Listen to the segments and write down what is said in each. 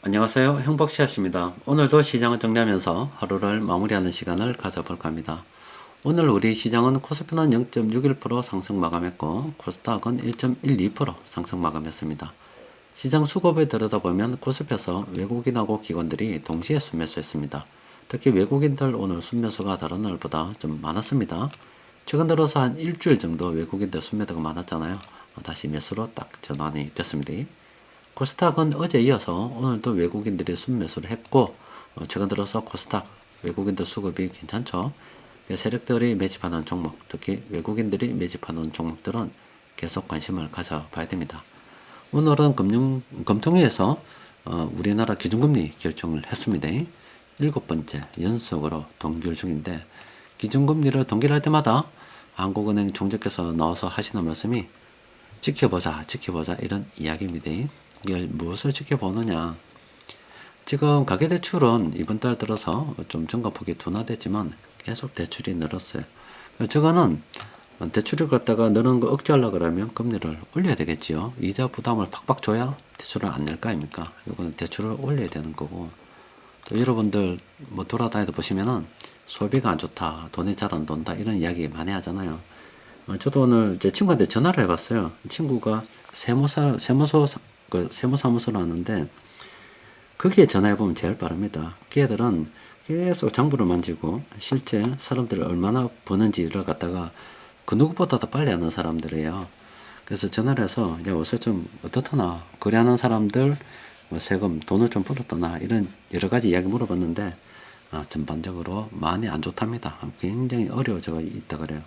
안녕하세요. 행복씨앗입니다. 오늘도 시장을 정리하면서 하루를 마무리하는 시간을 가져볼까 합니다. 오늘 우리 시장은 코스피는 0.61% 상승 마감했고 코스닥은 1.12% 상승 마감했습니다. 시장 수급을 들여다보면 코스피에서 외국인하고 기관들이 동시에 순매수했습니다. 특히 외국인들 오늘 순매수가 다른 날보다 좀 많았습니다. 최근 들어서 한 일주일 정도 외국인들 순매도가 많았잖아요. 다시 매수로 딱 전환이 됐습니다. 코스닥은 어제 이어서 오늘도 외국인들이 순매수를 했고 최근 들어서 코스닥 외국인들 수급이 괜찮죠. 세력들이 매집하는 종목, 특히 외국인들이 매집하는 종목들은 계속 관심을 가져봐야 됩니다. 오늘은 금통위에서 우리나라 기준금리 결정을 했습니다. 7번째 연속으로 동결 중인데 기준금리를 동결할 때마다 한국은행 총재께서 나와서 하시는 말씀이 지켜보자 이런 이야기입니다. 이걸 무엇을 지켜보느냐. 지금 가계대출은 이번 달 들어서 좀 증가폭이 둔화됐지만 계속 대출이 늘었어요. 저거는 대출을 갖다가 늘은 거 억제하려고 그러면 금리를 올려야 되겠지요. 이자 부담을 팍팍 줘야 대출을 안 낼 거 아닙니까? 이거는 대출을 올려야 되는 거고. 또 여러분들 뭐 돌아다니다 보시면은 소비가 안 좋다, 돈이 잘 안 돈다 이런 이야기 많이 하잖아요. 저도 오늘 제 친구한테 전화를 해봤어요. 친구가 세무사무소를 하는데 거기에 전화해보면 제일 빠릅니다. 걔들은 계속 장부를 만지고 실제 사람들이 얼마나 버는지를 갖다가 그 누구보다도 빨리 하는 사람들이에요. 그래서 전화를 해서 요새 좀 어떻더나 거래하는 사람들 뭐 세금 돈을 좀 벌었더나 이런 여러 가지 이야기 물어봤는데 전반적으로 많이 안 좋답니다. 굉장히 어려워져 있다 그래요.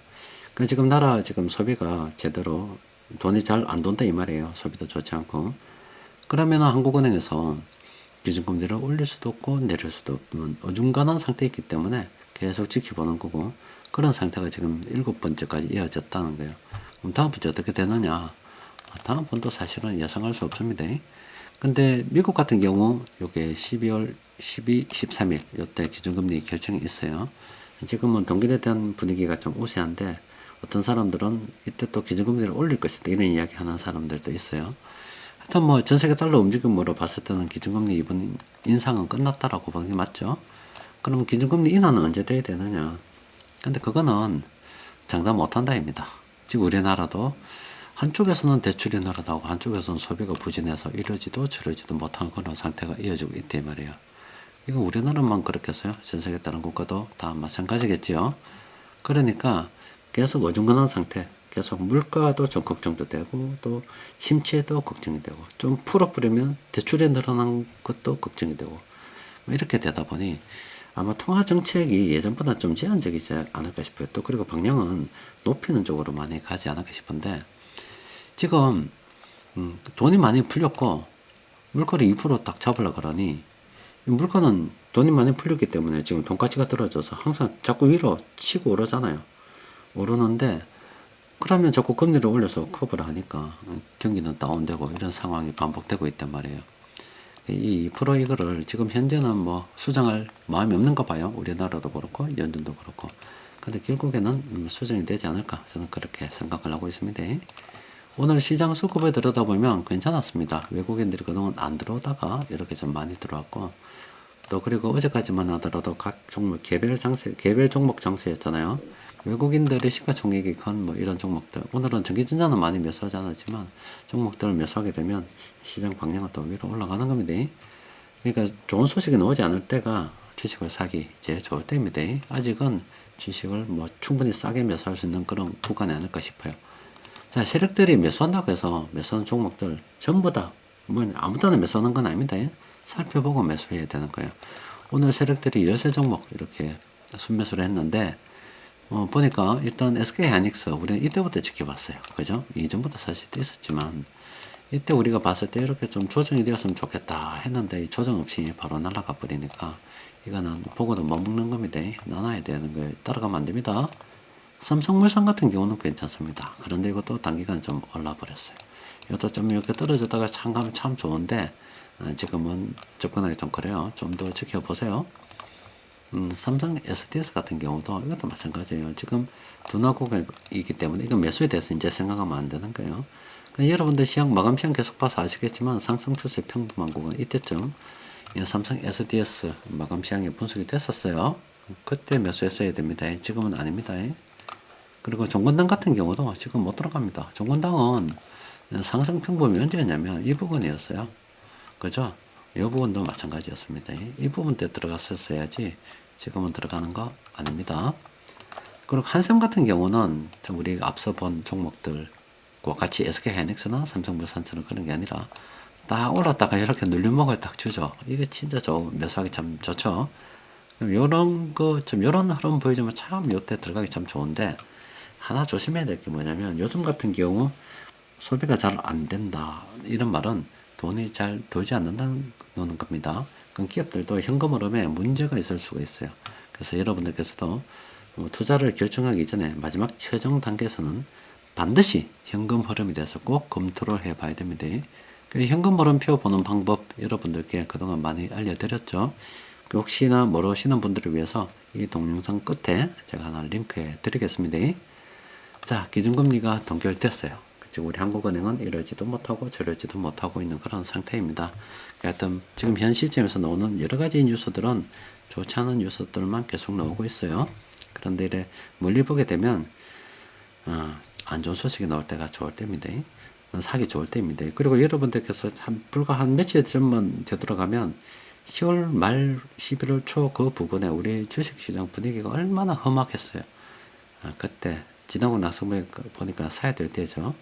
그 지금 나라 지금 소비가 제대로 돈이 잘 안 돈다 이 말이에요. 소비도 좋지 않고. 그러면 한국은행에서 기준금리를 올릴 수도 없고 내릴 수도 없는 어중간한 상태에 있기 때문에 계속 지켜보는 거고, 그런 상태가 지금 7번째까지 이어졌다는 거예요. 그럼 다음번째 어떻게 되느냐? 다음번도 사실은 예상할 수 없습니다. 근데 미국 같은 경우 요게 12월 12, 13일 요때 기준금리 결정이 있어요. 지금은 동결에 대한 분위기가 좀 우세한데 어떤 사람들은 이때 또 기준금리를 올릴 것이다 이런 이야기 하는 사람들도 있어요. 하여튼 뭐 전세계 달러 움직임으로 봤을 때는 기준금리 이번 인상은 끝났다라고 보는 게 맞죠. 그럼 기준금리 인하는 언제 돼야 되느냐. 근데 그거는 장담 못한다입니다. 지금 우리나라도 한쪽에서는 대출이 늘어나고 한쪽에서는 소비가 부진해서 이러지도 저러지도 못하는 그런 상태가 이어지고 있단 말이에요. 이거 우리나라만 그렇겠어요? 전세계 다른 국가도 다 마찬가지겠지요. 그러니까 계속 어중간한 상태, 계속 물가도 좀 걱정도 되고 또 침체도 걱정이 되고 좀 풀어버리면 대출이 늘어난 것도 걱정이 되고 뭐 이렇게 되다 보니 아마 통화 정책이 예전보다 좀 제한적이지 않을까 싶어요. 또 그리고 방향은 높이는 쪽으로 많이 가지 않을까 싶은데 지금 돈이 많이 풀렸고 물가를 2%딱 잡으려고 그러니 물가는 돈이 많이 풀렸기 때문에 지금 돈가치가 떨어져서 항상 자꾸 위로 치고 오르잖아요. 오르는데 그러면 자꾸 금리를 올려서 커버를 하니까 경기는 다운되고 이런 상황이 반복되고 있단 말이에요. 이 2% 이거를 지금 현재는 뭐 수정할 마음이 없는가 봐요. 우리나라도 그렇고 연준도 그렇고. 근데 결국에는 수정이 되지 않을까 저는 그렇게 생각을 하고 있습니다. 오늘 시장 수급을 들여다보면 괜찮았습니다. 외국인들이 그동안 안 들어오다가 이렇게 좀 많이 들어왔고 또 그리고 어제까지만 하더라도 각 종목 개별 종목 장세였잖아요. 외국인들의 시가총액이 큰 뭐 이런 종목들, 오늘은 전기전자는 많이 매수하지 않았지만 종목들을 매수하게 되면 시장 방향은 또 위로 올라가는 겁니다. 그러니까 좋은 소식이 나오지 않을 때가 주식을 사기 제일 좋을 때입니다. 아직은 주식을 뭐 충분히 싸게 매수할 수 있는 그런 구간이 아닐까 싶어요. 자, 세력들이 매수한다고 해서 매수하는 종목들 전부 다 뭐 아무 때나 매수하는 건 아닙니다. 살펴보고 매수해야 되는 거예요. 오늘 세력들이 13종목 이렇게 순매수를 했는데 보니까 일단 SK하이닉스 우리는 이때부터 지켜봤어요. 그죠? 이전부터 사실 있었지만 이때 우리가 봤을 때 이렇게 좀 조정이 되었으면 좋겠다 했는데 이 조정 없이 바로 날아가 버리니까 이거는 보고도 못 먹는 겁니다. 나눠야 되는 거에 따라가면 안 됩니다. 삼성물산 같은 경우는 괜찮습니다. 그런데 이것도 단기간 좀 올라 버렸어요. 이것도 좀 이렇게 떨어졌다가 참가면 참 좋은데 지금은 접근하기 좀 그래요. 좀 더 지켜보세요. 삼성 SDS 같은 경우도 이것도 마찬가지예요. 지금 둔화구간이기 때문에 이건 매수에 대해서 이제 생각하면 안 되는 거예요. 그러니까 여러분들 시장 마감 시장 계속 봐서 아시겠지만 상승 추세 평범한 구간 이때쯤 이 삼성 SDS 마감 시향이 분석이 됐었어요. 그때 매수했어야 됩니다. 지금은 아닙니다. 그리고 종건당 같은 경우도 지금 못 들어갑니다. 종건당은 상승 평범이 언제였냐면 이 부분이었어요. 그죠? 이 부분도 마찬가지였습니다. 이 부분 때 들어갔었어야지 지금은 들어가는 거 아닙니다. 그리고 한샘 같은 경우는 우리가 앞서 본 종목들과 같이 SK하이닉스나 삼성물산처럼 그런 게 아니라 딱 올랐다가 이렇게 눌림목을 딱 주죠. 이게 진짜 매수하기 참 좋죠. 요런 요런 흐름 보여주면 참 요때 들어가기 참 좋은데, 하나 조심해야 될 게 뭐냐면, 요즘 같은 경우 소비가 잘 안 된다, 이런 말은 돈이 잘 돌지 않는다는 겁니다. 그럼 기업들도 현금 흐름에 문제가 있을 수가 있어요. 그래서 여러분들께서도 투자를 결정하기 전에 마지막 최종 단계에서는 반드시 현금 흐름에 대해서 꼭 검토를 해 봐야 됩니다. 그 현금 흐름표 보는 방법 여러분들께 그동안 많이 알려드렸죠. 혹시나 모르시는 분들을 위해서 이 동영상 끝에 제가 하나 링크해 드리겠습니다. 자, 기준금리가 동결됐어요. 우리 한국은행은 이러지도 못하고 저러지도 못하고 있는 그런 상태입니다. 하여튼 지금 현 시점에서 나오는 여러 가지 뉴스들은 좋지 않은 뉴스들만 계속 나오고 있어요. 그런데 이래 멀리 보게 되면 안 좋은 소식이 나올 때가 좋을 때입니다. 사기 좋을 때입니다. 그리고 여러분들께서 불과 한 며칠 전만 되돌아가면 10월 말 11월 초 그 부근에 우리 주식시장 분위기가 얼마나 험악했어요. 그때 지나고 나서 보니까 사야 될 때죠.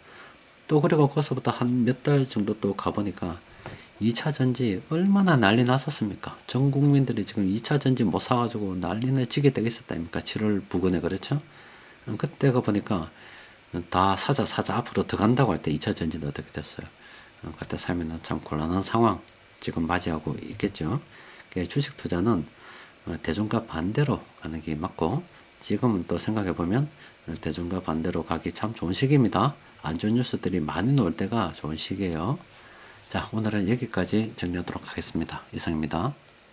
또 그리고 거기서부터 한 몇 달 정도 또 가보니까 2차 전지 얼마나 난리 났었습니까? 전 국민들이 지금 2차 전지 못 사가지고 난리내 지게 되겠었다니까. 7월 부근에 그렇죠? 그때 가 보니까 다 사자 앞으로 더 간다고 할 때 2차 전지는 어떻게 됐어요? 그때 사면은 참 곤란한 상황 지금 맞이하고 있겠죠. 주식 투자는 대중과 반대로 가는 게 맞고, 지금은 또 생각해 보면 대중과 반대로 가기 참 좋은 시기입니다. 안 좋은 뉴스들이 많이 나올 때가 좋은 시기예요. 자, 오늘은 여기까지 정리하도록 하겠습니다. 이상입니다.